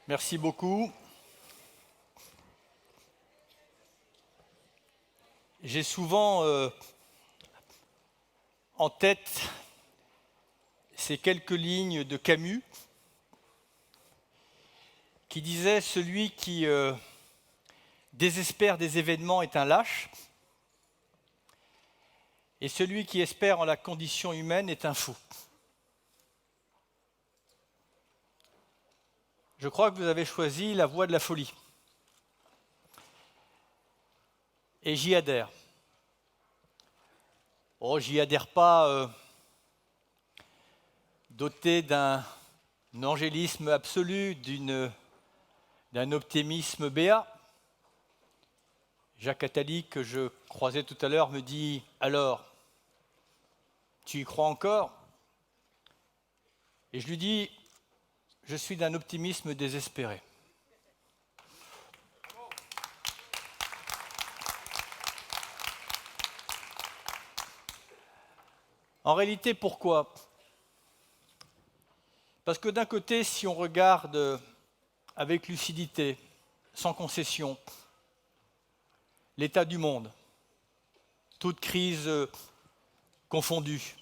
Merci beaucoup. J'ai souvent en tête ces quelques lignes de Camus qui disait « Celui qui désespère des événements est un lâche, et celui qui espère en la condition humaine est un fou ». Je crois que vous avez choisi la voie de la folie. Et j'y adhère. Oh, j'y adhère pas doté d'un angélisme absolu, d'un optimisme béat. Jacques Attali, que je croisais tout à l'heure, me dit « Alors, tu y crois encore ?» Et je lui dis « Je suis d'un optimisme désespéré. » En réalité, pourquoi ? Parce que d'un côté, si on regarde avec lucidité, sans concession, l'état du monde, toute crise confondue,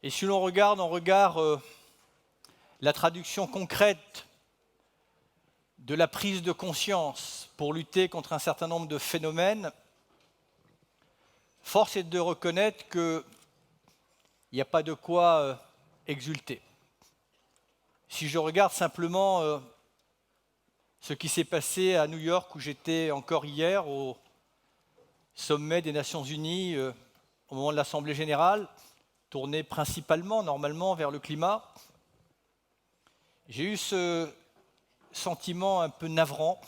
et si l'on regarde en regard la traduction concrète de la prise de conscience pour lutter contre un certain nombre de phénomènes, force est de reconnaître qu'il n'y a pas de quoi exulter. Si je regarde simplement ce qui s'est passé à New York, où j'étais encore hier, au sommet des Nations Unies, au moment de l'Assemblée Générale, tourné principalement, normalement, vers le climat, j'ai eu ce sentiment un peu navrant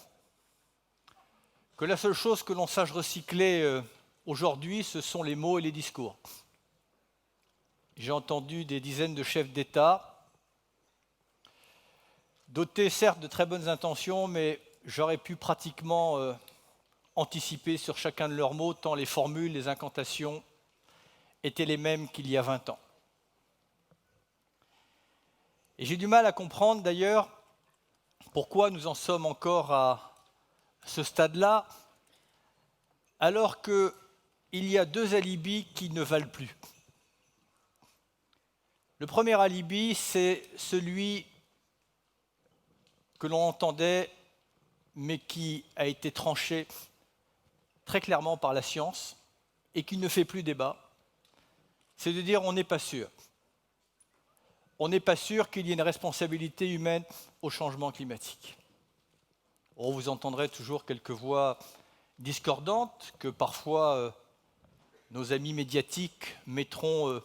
que la seule chose que l'on sache recycler aujourd'hui, ce sont les mots et les discours. J'ai entendu des dizaines de chefs d'État, dotés certes de très bonnes intentions, mais j'aurais pu pratiquement anticiper sur chacun de leurs mots, tant les formules, les incantations étaient les mêmes qu'il y a 20 ans. Et j'ai du mal à comprendre d'ailleurs pourquoi nous en sommes encore à ce stade-là, alors qu'il y a deux alibis qui ne valent plus. Le premier alibi, c'est celui que l'on entendait, mais qui a été tranché très clairement par la science et qui ne fait plus débat, c'est de dire on n'est pas sûr. On n'est pas sûr qu'il y ait une responsabilité humaine au changement climatique. Oh, vous entendrez toujours quelques voix discordantes que parfois nos amis médiatiques mettront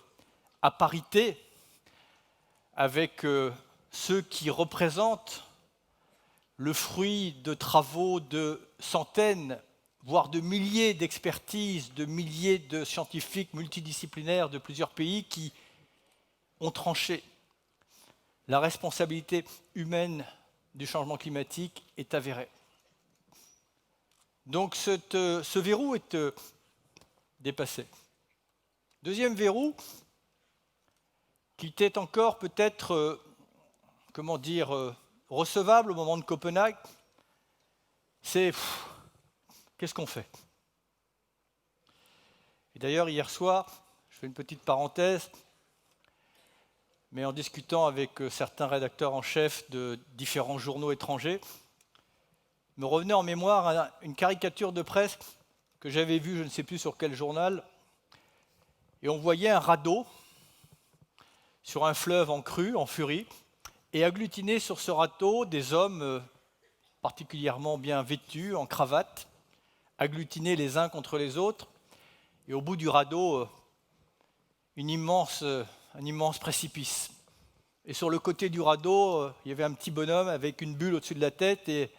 à parité avec ceux qui représentent le fruit de travaux de centaines, voire de milliers d'expertises, de milliers de scientifiques multidisciplinaires de plusieurs pays qui ont tranché. La responsabilité humaine du changement climatique est avérée. Donc ce verrou est dépassé. Deuxième verrou, qui était encore peut-être, recevable au moment de Copenhague, c'est qu'est-ce qu'on fait ? Et d'ailleurs, hier soir, je fais une petite parenthèse, mais en discutant avec certains rédacteurs en chef de différents journaux étrangers, me revenait en mémoire une caricature de presse que j'avais vue, je ne sais plus sur quel journal, et on voyait un radeau sur un fleuve en crue, en furie, et agglutiner sur ce radeau des hommes particulièrement bien vêtus, en cravate, agglutinés les uns contre les autres, et au bout du radeau, un immense précipice. Et sur le côté du radeau, il y avait un petit bonhomme avec une bulle au-dessus de la tête et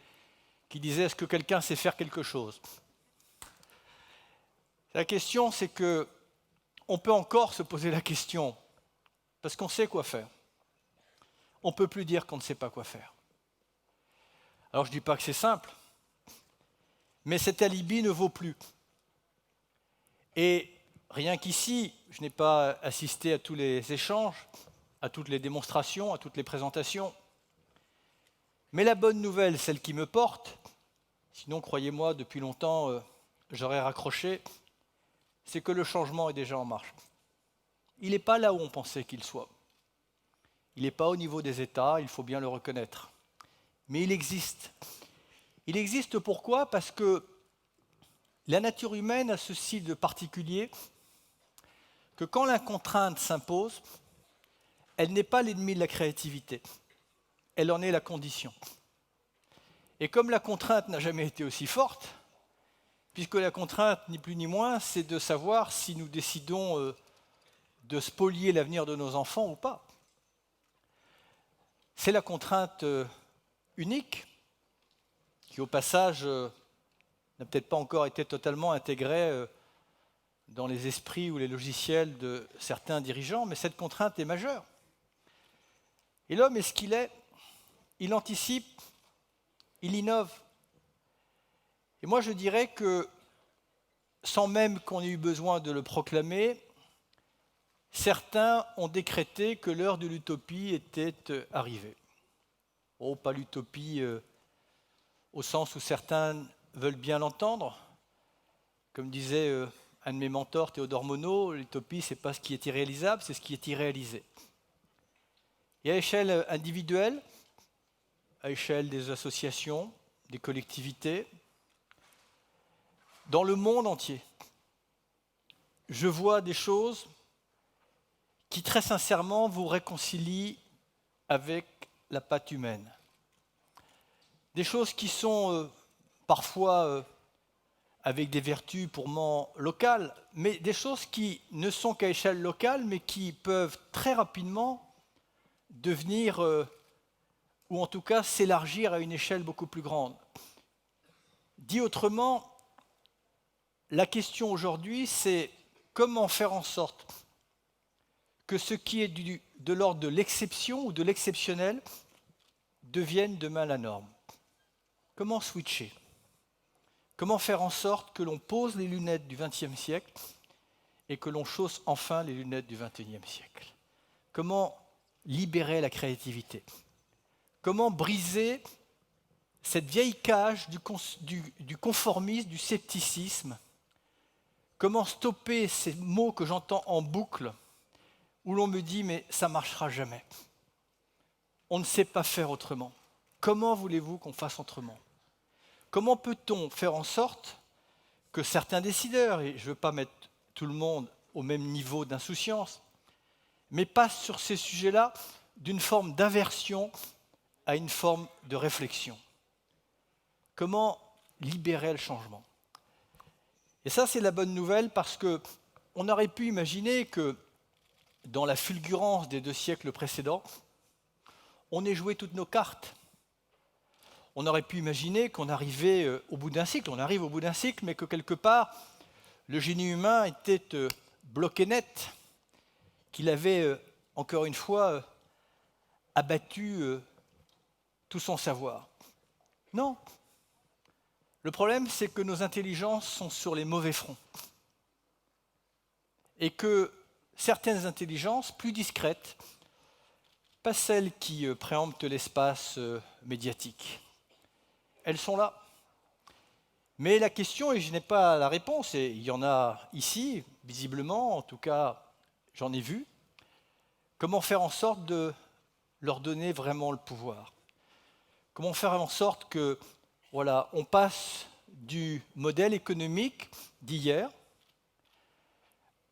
qui disait « Est-ce que quelqu'un sait faire quelque chose ?» La question, c'est que on peut encore se poser la question, parce qu'on sait quoi faire. On ne peut plus dire qu'on ne sait pas quoi faire. Alors je ne dis pas que c'est simple, mais cet alibi ne vaut plus. Et rien qu'ici, je n'ai pas assisté à tous les échanges, à toutes les démonstrations, à toutes les présentations, Mais la bonne nouvelle, celle qui me porte, sinon croyez-moi, depuis longtemps, j'aurais raccroché, c'est que le changement est déjà en marche. Il n'est pas là où on pensait qu'il soit. Il n'est pas au niveau des États, il faut bien le reconnaître. Mais il existe. Il existe pourquoi? Parce que la nature humaine a ceci de particulier que quand la contrainte s'impose, elle n'est pas l'ennemi de la créativité, elle en est la condition. Et comme la contrainte n'a jamais été aussi forte, puisque la contrainte, ni plus ni moins, c'est de savoir si nous décidons de spolier l'avenir de nos enfants ou pas. C'est la contrainte unique qui, au passage, n'a peut-être pas encore été totalement intégrée dans les esprits ou les logiciels de certains dirigeants, mais cette contrainte est majeure. Et l'homme est ce qu'il est, il anticipe, il innove. Et moi je dirais que, sans même qu'on ait eu besoin de le proclamer, certains ont décrété que l'heure de l'utopie était arrivée. Oh, pas l'utopie au sens où certains veulent bien l'entendre. Comme disait un de mes mentors, Théodore Monod, l'utopie, ce n'est pas ce qui est irréalisable, c'est ce qui est irréalisé. Et à échelle individuelle, à échelle des associations, des collectivités, dans le monde entier, je vois des choses qui très sincèrement vous réconcilient avec la patte humaine. Des choses qui sont parfois avec des vertus purement locales, mais des choses qui ne sont qu'à échelle locale, mais qui peuvent très rapidement devenir, ou en tout cas s'élargir à une échelle beaucoup plus grande. Dit autrement, la question aujourd'hui, c'est comment faire en sorte que ce qui est de l'ordre de l'exception ou de l'exceptionnel devienne demain la norme. Comment switcher? Comment faire en sorte que l'on pose les lunettes du XXe siècle et que l'on chausse enfin les lunettes du XXIe siècle? Comment libérer la créativité? Comment briser cette vieille cage du conformisme, du scepticisme? Comment stopper ces mots que j'entends en boucle où l'on me dit « mais ça ne marchera jamais ». On ne sait pas faire autrement. Comment voulez-vous qu'on fasse autrement? Comment peut-on faire en sorte que certains décideurs, et je ne veux pas mettre tout le monde au même niveau d'insouciance, mais passent sur ces sujets-là d'une forme d'aversion à une forme de réflexion? Comment libérer le changement? Et ça, c'est la bonne nouvelle parce qu'on aurait pu imaginer que dans la fulgurance des 2 siècles précédents, on ait joué toutes nos cartes. On aurait pu imaginer qu'on arrivait au bout d'un cycle, on arrive au bout d'un cycle, mais que quelque part, le génie humain était bloqué net, qu'il avait, encore une fois, abattu tout son savoir. Non. Le problème, c'est que nos intelligences sont sur les mauvais fronts. Et que certaines intelligences, plus discrètes, pas celles qui préemptent l'espace médiatique, elles sont là. Mais la question, et je n'ai pas la réponse, et il y en a ici, visiblement, en tout cas, j'en ai vu, comment faire en sorte de leur donner vraiment le pouvoir? Comment faire en sorte que, voilà, on passe du modèle économique d'hier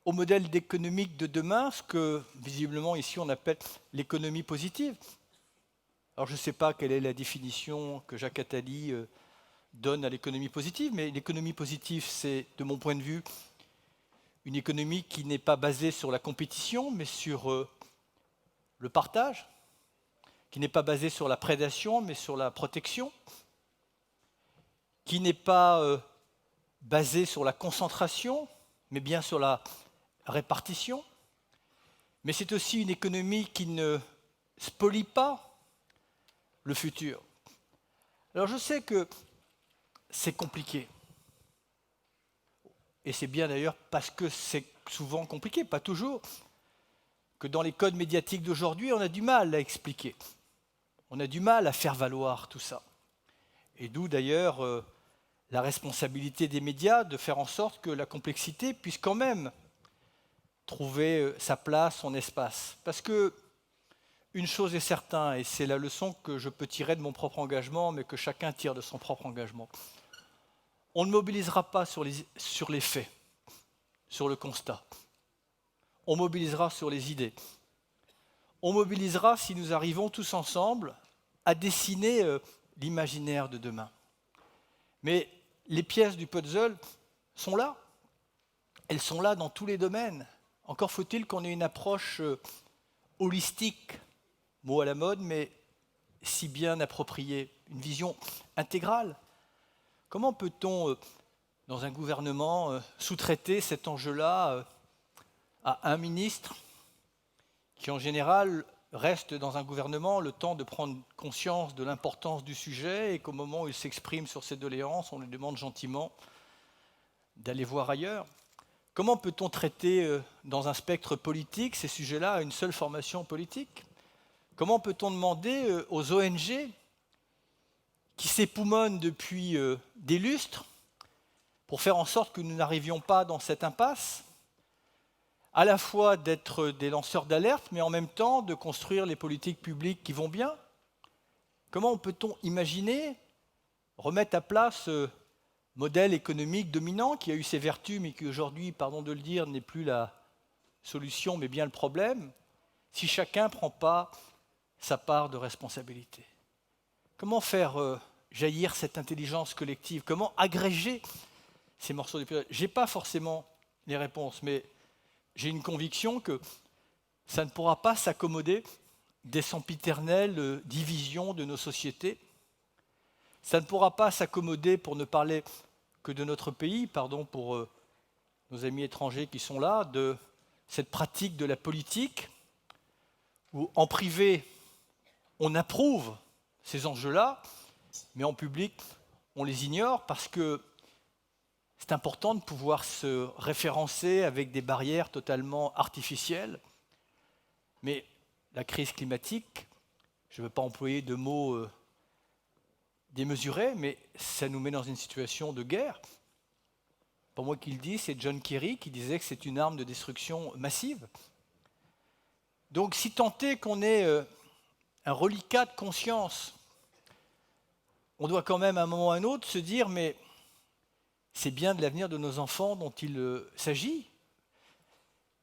au modèle économique de demain, ce que visiblement ici on appelle l'économie positive. Alors je ne sais pas quelle est la définition que Jacques Attali donne à l'économie positive, mais l'économie positive, c'est, de mon point de vue, une économie qui n'est pas basée sur la compétition, mais sur le partage, qui n'est pas basée sur la prédation, mais sur la protection, qui n'est pas basée sur la concentration, mais bien sur la répartition. Mais c'est aussi une économie qui ne spolie pas le futur. Alors je sais que c'est compliqué. Et c'est bien d'ailleurs parce que c'est souvent compliqué, pas toujours, que dans les codes médiatiques d'aujourd'hui, on a du mal à expliquer. On a du mal à faire valoir tout ça. Et d'où d'ailleurs la responsabilité des médias de faire en sorte que la complexité puisse quand même trouver sa place, son espace. Parce que une chose est certaine, et c'est la leçon que je peux tirer de mon propre engagement, mais que chacun tire de son propre engagement. On ne mobilisera pas sur les faits, sur le constat. On mobilisera sur les idées. On mobilisera si nous arrivons tous ensemble à dessiner l'imaginaire de demain. Mais les pièces du puzzle sont là. Elles sont là dans tous les domaines. Encore faut-il qu'on ait une approche holistique, mot à la mode, mais si bien appropriée, une vision intégrale. Comment peut-on, dans un gouvernement, sous-traiter cet enjeu-là à un ministre qui, en général, reste dans un gouvernement le temps de prendre conscience de l'importance du sujet et qu'au moment où il s'exprime sur ses doléances, on lui demande gentiment d'aller voir ailleurs? Comment peut-on traiter dans un spectre politique ces sujets-là à une seule formation politique? Comment peut-on demander aux ONG qui s'époumonnent depuis des lustres pour faire en sorte que nous n'arrivions pas dans cette impasse, à la fois d'être des lanceurs d'alerte, mais en même temps de construire les politiques publiques qui vont bien? Comment peut-on imaginer remettre à plat ce modèle économique dominant qui a eu ses vertus, mais qui aujourd'hui, pardon de le dire, n'est plus la solution, mais bien le problème, si chacun ne prend pas sa part de responsabilité? Comment faire jaillir cette intelligence collective? Comment agréger ces morceaux de puzzle? Je n'ai pas forcément les réponses, mais j'ai une conviction que ça ne pourra pas s'accommoder des sempiternelles divisions de nos sociétés. Ça ne pourra pas s'accommoder, pour ne parler que de notre pays, pardon pour nos amis étrangers qui sont là, de cette pratique de la politique, où en privé, on approuve ces enjeux-là, mais en public, on les ignore parce que c'est important de pouvoir se référencer avec des barrières totalement artificielles. Mais la crise climatique, je ne veux pas employer de mots démesurés, mais ça nous met dans une situation de guerre. Pas moi qui le dis, c'est John Kerry qui disait que c'est une arme de destruction massive. Donc si tant est qu'on ait un reliquat de conscience, on doit quand même à un moment ou à un autre se dire, mais c'est bien de l'avenir de nos enfants dont il s'agit.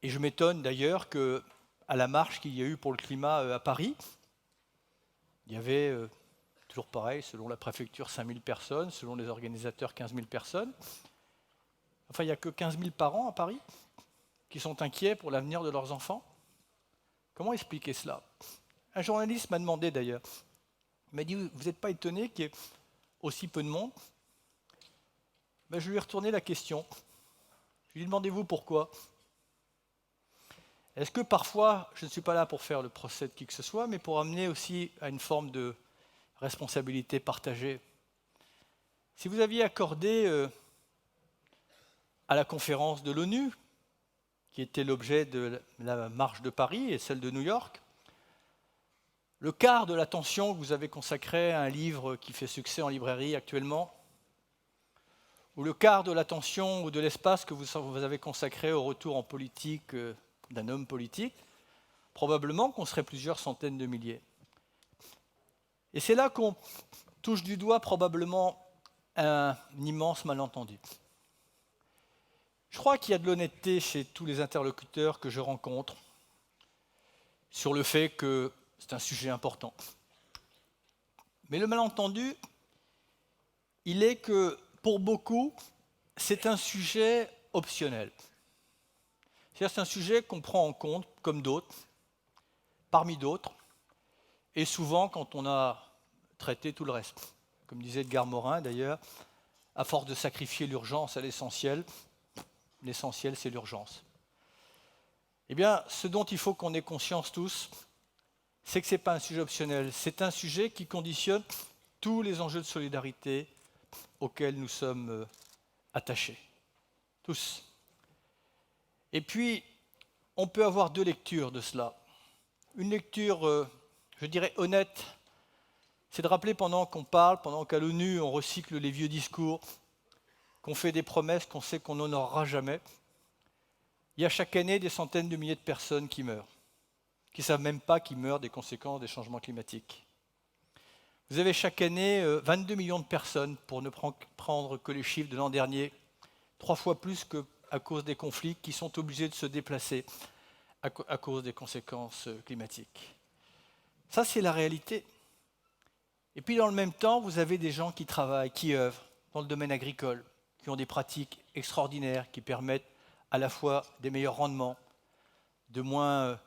Et je m'étonne d'ailleurs qu'à la marche qu'il y a eu pour le climat à Paris, il y avait, toujours pareil, selon la préfecture, 5 000 personnes, selon les organisateurs, 15 000 personnes. Enfin, il n'y a que 15 000 parents à Paris qui sont inquiets pour l'avenir de leurs enfants. Comment expliquer cela? Un journaliste m'a demandé d'ailleurs, il m'a dit, vous n'êtes pas étonné qu'il y ait aussi peu de monde? Ben, je lui ai retourné la question. Je lui ai dit, demandez-vous pourquoi? Est-ce que parfois, je ne suis pas là pour faire le procès de qui que ce soit, mais pour amener aussi à une forme de responsabilité partagée? Si vous aviez accordé à la conférence de l'ONU, qui était l'objet de la marche de Paris et celle de New York, le quart de l'attention que vous avez consacré à un livre qui fait succès en librairie actuellement, ou le quart de l'attention ou de l'espace que vous avez consacré au retour en politique d'un homme politique, probablement qu'on serait plusieurs centaines de milliers. Et c'est là qu'on touche du doigt probablement un immense malentendu. Je crois qu'il y a de l'honnêteté chez tous les interlocuteurs que je rencontre sur le fait que c'est un sujet important. Mais le malentendu, il est que pour beaucoup, c'est un sujet optionnel. C'est-à-dire c'est un sujet qu'on prend en compte comme d'autres, parmi d'autres, et souvent quand on a traité tout le reste. Comme disait Edgar Morin d'ailleurs, à force de sacrifier l'urgence à l'essentiel c'est l'urgence. Eh bien, ce dont il faut qu'on ait conscience tous, c'est que ce n'est pas un sujet optionnel, c'est un sujet qui conditionne tous les enjeux de solidarité auxquels nous sommes attachés. Tous. Et puis, on peut avoir deux lectures de cela. Une lecture, je dirais, honnête c'est de rappeler pendant qu'on parle, pendant qu'à l'ONU on recycle les vieux discours, qu'on fait des promesses qu'on sait qu'on n'honorera jamais, il y a chaque année des centaines de milliers de personnes qui meurent, qui ne savent même pas qu'ils meurent des conséquences des changements climatiques. Vous avez chaque année 22 millions de personnes, pour ne prendre que les chiffres de l'an dernier, 3 fois plus qu'à cause des conflits, qui sont obligés de se déplacer à cause des conséquences climatiques. Ça, c'est la réalité. Et puis, dans le même temps, vous avez des gens qui travaillent, qui œuvrent dans le domaine agricole, qui ont des pratiques extraordinaires, qui permettent à la fois des meilleurs rendements, de moins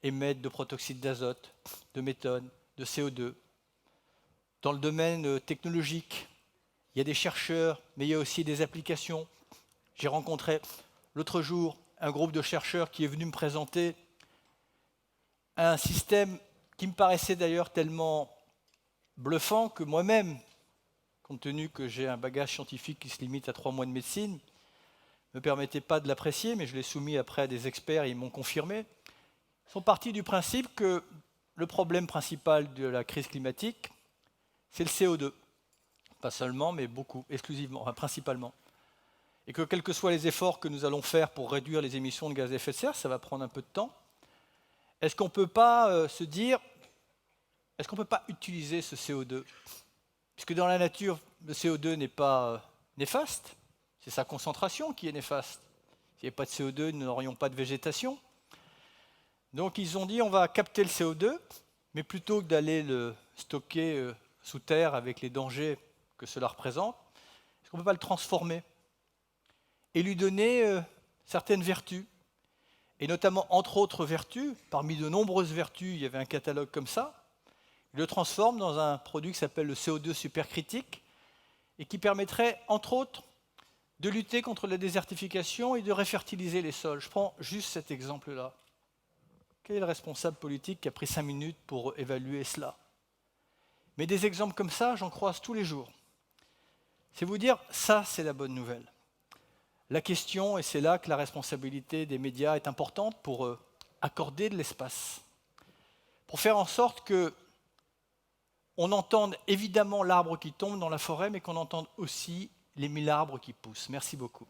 émettre de protoxyde d'azote, de méthane, de CO2. Dans le domaine technologique, il y a des chercheurs, mais il y a aussi des applications. J'ai rencontré l'autre jour un groupe de chercheurs qui est venu me présenter un système qui me paraissait d'ailleurs tellement bluffant que moi-même, compte tenu que j'ai un bagage scientifique qui se limite à 3 mois de médecine, ne me permettait pas de l'apprécier, mais je l'ai soumis après à des experts et ils m'ont confirmé. Ils sont partis du principe que le problème principal de la crise climatique, c'est le CO2. Pas seulement, mais beaucoup, exclusivement, enfin, principalement. Et que quels que soient les efforts que nous allons faire pour réduire les émissions de gaz à effet de serre, ça va prendre un peu de temps, est-ce qu'on ne peut pas se dire, est-ce qu'on ne peut pas utiliser ce CO2? Puisque dans la nature, le CO2 n'est pas néfaste, c'est sa concentration qui est néfaste. S'il n'y avait pas de CO2, nous n'aurions pas de végétation. Donc ils ont dit, on va capter le CO2, mais plutôt que d'aller le stocker sous terre avec les dangers que cela représente, est-ce qu'on ne peut pas le transformer et lui donner certaines vertus? Et notamment, entre autres vertus, parmi de nombreuses vertus, il y avait un catalogue comme ça, il le transforme dans un produit qui s'appelle le CO2 supercritique et qui permettrait, entre autres, de lutter contre la désertification et de refertiliser les sols. Je prends juste cet exemple-là. Quel est le responsable politique qui a pris 5 minutes pour évaluer cela? Mais des exemples comme ça, j'en croise tous les jours. C'est vous dire, ça c'est la bonne nouvelle. La question, et c'est là que la responsabilité des médias est importante pour accorder de l'espace, pour faire en sorte que on entende évidemment l'arbre qui tombe dans la forêt, mais qu'on entende aussi les 1000 arbres qui poussent. Merci beaucoup.